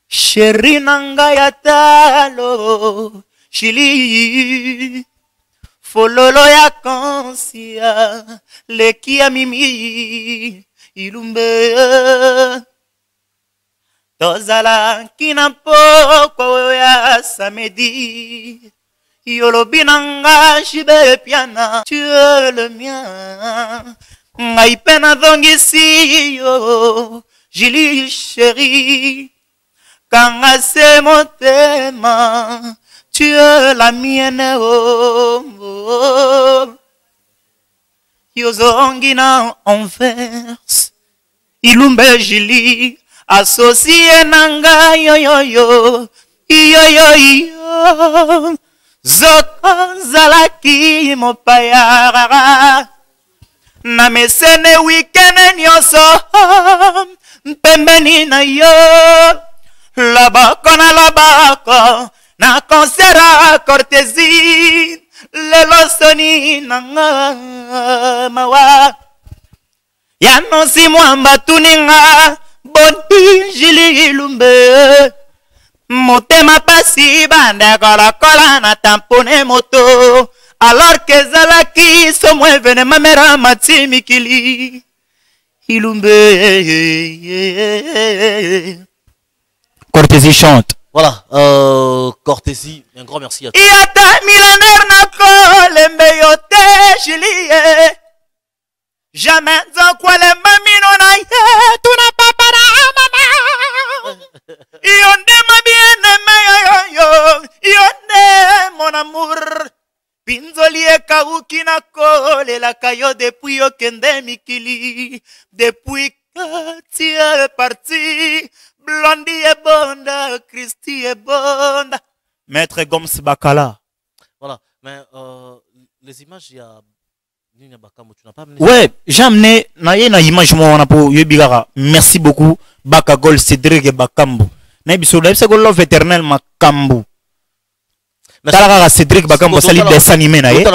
Chéri nanga ya talo Chili Fololo ya kansia Leki ya mimi Ilumbe Tozala kina poko ya samedi Yolobi nanga shibe piana Tu es le mien Ngai pena dhongisi yo Jili chéri Kanga se motema Tu es la mienne oh, oh. Yozongina en verse Ilumbe Jili Associé nanga yo yo yo Yo yo yo Zoko zalaki mopaya Na mesene weekend nyoso Mpembeni na yo Labako Na concert cortésie Lelo soni nanga mawa Yanosi mwamba tuninga Boni Jili Lumbe Motema pasi bande kola na tampone moto Alors que zalaki somo evene mamera mati mikili Ilumbe Cortésie chante. Voilà, Cortésie, un grand merci à toi. Iata millénaire na kolembe yote Julie Jamais en quoi les mamino na ye Tu n'as pas para mama Yonde ma bien-aimé Yonde mon amour Pinzoli e kauki na kole la kayo depuis okende mikili Depuis que tu es parti Blondie est bonne, Christy est bonne Maître Goms Bakala. Voilà, mais les images, il y a... Tu n'as pas amené... Ouais, j'ai amené na image mo pour Yebigara. Merci beaucoup Bakagol Cédric et Bakambu. Na biso la c'est love éternel Makambu. Talara Cédric Bakambu sali dessin animé na ye.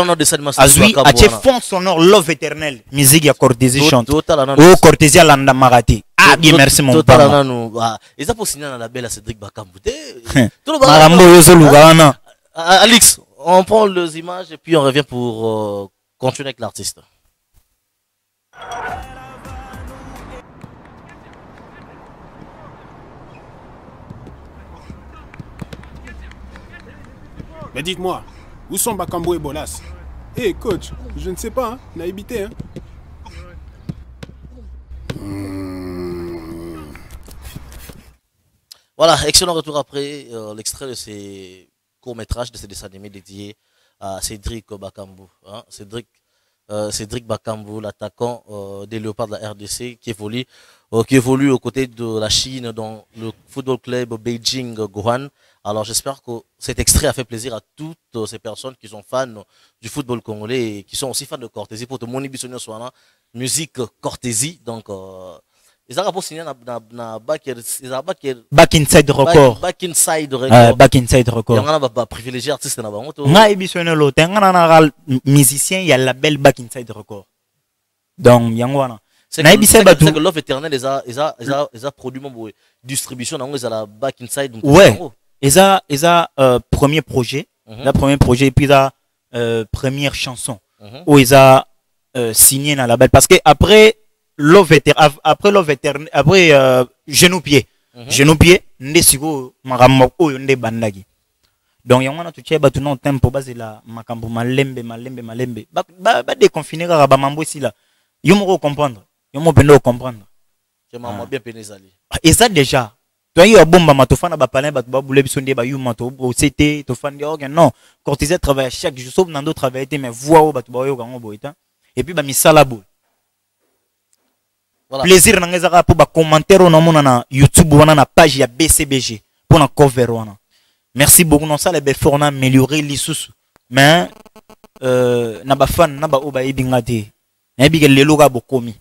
Azui a che fond sonore love éternel. Musique ya Cortésie chante. Oh Cortésie landa marati. Ah bien merci mon papa. Ils ont pour signer dans la belle à Cédric Bakambu. Marambo yozo lugana. Alix, on prend les images et puis on revient pour continuer avec l'artiste. Mais dites-moi, où sont Bakambu et Bolas? Eh coach, je ne sais pas, hein, on a évité. Hein. Voilà, excellent retour après l'extrait de ces courts-métrages, de ces dessins animés dédiés à Cédric Bakambu. Hein. Cédric Bakambu, l'attaquant des Léopards de la RDC qui évolue aux côtés de la Chine dans le football club Beijing Guohan. Alors j'espère que cet extrait a fait plaisir à toutes ces personnes qui sont fans du football congolais et qui sont aussi fans de Cortésie. Pour tout le monde, musique Cortésie. Donc, ils ont signé Back Inside Record. Back Inside Record. Back Inside Record. Il y a un privilégié artiste dans la nga ebisone lo tenga musicien il y a la belle Back Inside Record. Donc yangwana. C'est que Love Eternel les a produit mon distribution dans la Back Inside. Ouais. Ils a premier projet, la premier projet et puis la première chanson où ils a signé dans la belle parce que après Love Eternel après Genou Pied ndesigo makambo oyo nde bandaki. Donc yangwana tuche batu non tempo base la makambo malembe ba déconfiner ka ba mambo ici là. Yo mo comprendre. Yo mo pendo comprendre. Je m'en bien pénézali. Et ça déjà toi yo bomba matofana ba palin ba bule bisonde ba yu mato au CT to fan de non Cortésie travaille chaque jour sauf dans d'autres travail mais voix au ba to yo kango boita et puis ba misala bo. Voilà. Plaisir na ngeza pour ba commentaire na mona na YouTube wana na page ya BCBG pour na cover wana. Merci beaucoup non ça les be forna améliorer lisusu mais na ba fan na ba o ba ebinga te. Na ebiga lelo ga bokomi.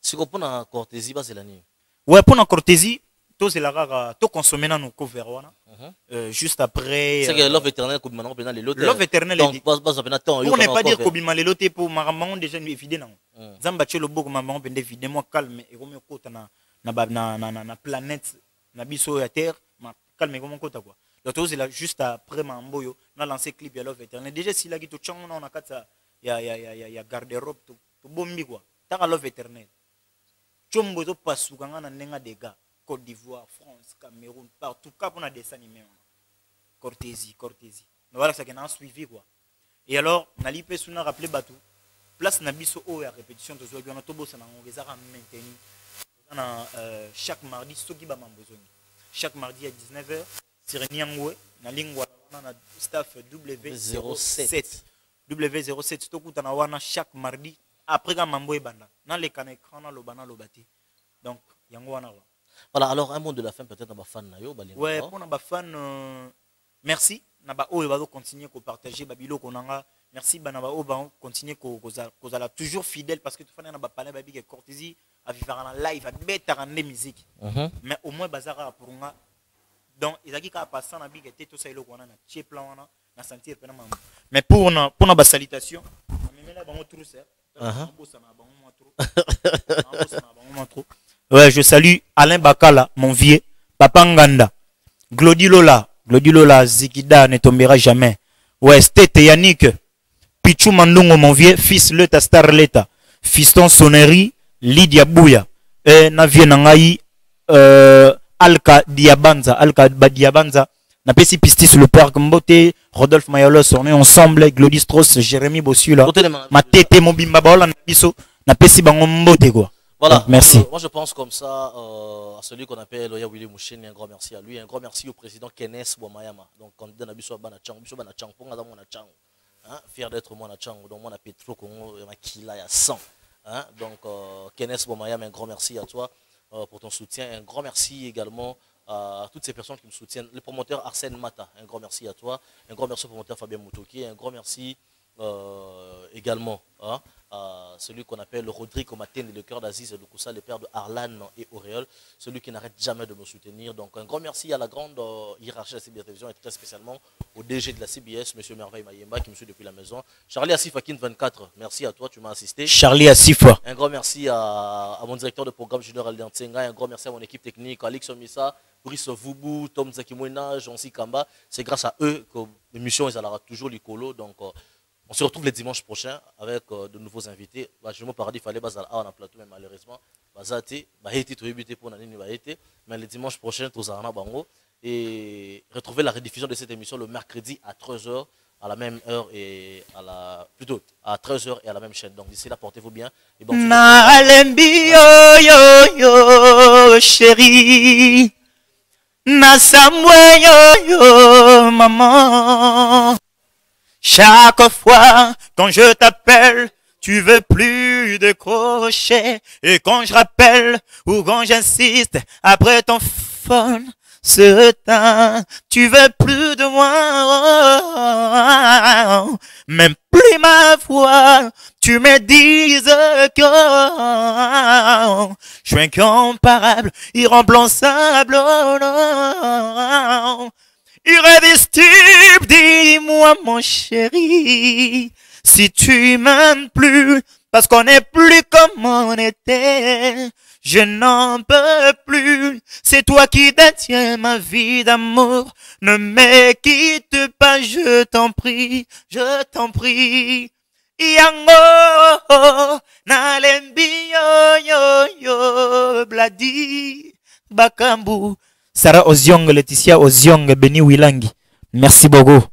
Si ko pour na Cortésie ba c'est la nuit. Ouais pour na Cortésie to c'est la rare to consommer na no cover wana. Juste après c'est que Love Eternel ko maintenant pendant les lots. Love Eternel donc base pendant temps on n'est pas dire ko bima les lots pour maman déjà évidé non. Zamba chelo boko maman pende évidemment calme et comme kota na planète Nabiso ya terre, ma calme comment kota quoi. Donc c'est là juste après Mamboyo, on a lancé clip ya Love Eternel. Déjà si là qui to chang on a kata ya garde-robe to bombi quoi. Ta Love Eternel. Chombo to pasukanga na nenga des gars. Côte d'Ivoire, France, Cameroun, partout cap on a des animés. Cortésie. Mais voilà ça qu'on a suivi quoi. Et alors, nali pe suna rappeler batou. Place nabiso o ya répétition to zo gona to bossa na ngeza ka maintenir. Chaque mardi soki ba mambozoni. Chaque mardi à 19h, Sireni Angwe na lingwa na staff W07. W07 to kutana wana chaque mardi après ka mambo e banda. Na le kana écran na lobana lobati. Donc yango wana wa. Voilà, alors un mot de la fin peut-être na fan na yo balingo. Ouais, pour na ba fan merci. Naba oyo bazo continuer ko partager babilo konanga. Merci banaba o ba continuer ko kozala toujours fidèle parce que tout fana na ba parler babi que courtoisie à vivre en live à bête à musique. Mais au moins bazara pour nga. Donc ezaki ka passant na bi que tout ça ilo kona na tie plan wana na sentir pena maman. Mais pour na ba salutation, mais là bango trop ça. Ouais, je salue Alain Bakala, mon vieux, Papa Nganda, Glody Lola, Zikida ne tombera jamais. Ouais, Stete Yannick, Pichou Mandongo, mon vieux, fils Leta Starleta, Fiston Sonnery, Lydia Bouya, Navie Nangaï, Alka Diabanza, Napesi Pistis le Parc Mbote, Rodolphe Mayolos, on est ensemble, Glody Strauss, Jérémy Bossula, Matete Mobimba Baola, Napesi Bango Mbote quoi. Voilà, donc, merci. Moi je pense comme ça à celui qu'on appelle Oya Willy Moucheni, un grand merci à lui, un grand merci au président Kenneth Bomayama. Donc candidat Nabiso Banachang, Biso Banachang, Ponga Monachang. Fier d'être moi Nachang, donc moi na Petro Congo, Makila ya 100. Donc Kenneth Bomayama, un grand merci à toi pour ton soutien, un grand merci également à toutes ces personnes qui me soutiennent, le promoteur Arsène Mata, un grand merci à toi, un grand merci au promoteur Fabien Moutoki, un grand merci également à celui qu'on appelle le Rodrigue Omatène, le cœur d'Aziz et le Koussa, le père de Arlan et Auréole, celui qui n'arrête jamais de me soutenir. Donc un grand merci à la grande hiérarchie de la CBS Télévision et très spécialement au DG de la CBS, M. Merveille Mayemba, qui me suit depuis la maison. Charlie Assif Akin 24, merci à toi, tu m'as assisté. Charlie Assif. Un grand merci à mon directeur de programme Junior Allian Tsenga, un grand merci à mon équipe technique, Alix Omissa, Brice Voubou, Tom Zakimoina, Jean-Si Kamba. C'est grâce à eux que l'émission est toujours l'icolo. Donc on se retrouve les dimanches prochains avec de nouveaux invités. Je me paradis, il fallait bazar en plateau, mais malheureusement, bazate, baheti to éviter pour nani baheti. Mais les dimanches prochains, tous en bango et retrouver la rediffusion de cette émission le mercredi à 13h à la même heure et plutôt à 13h et à la même chaîne. Donc d'ici là, portez-vous bien. Et bon, Nalembi yo chérie, na samwe yo maman. Chaque fois quand je t'appelle, tu veux plus décrocher. Et quand je rappelle ou quand j'insiste après ton phone, ce temps, tu veux plus de moi. Même plus ma voix, tu me dises que je suis incomparable, irremplaçable. Oh non. Irrésistible, dis-moi mon chéri, si tu m'aimes plus, parce qu'on n'est plus comme on était, je n'en peux plus, c'est toi qui détiens ma vie d'amour, ne me quitte pas, je t'en prie, Yango, nalembi yo, bladi, bakambu. Sarah Oziong, Laetitia Oziong, Benny Wilangi. Merci beaucoup.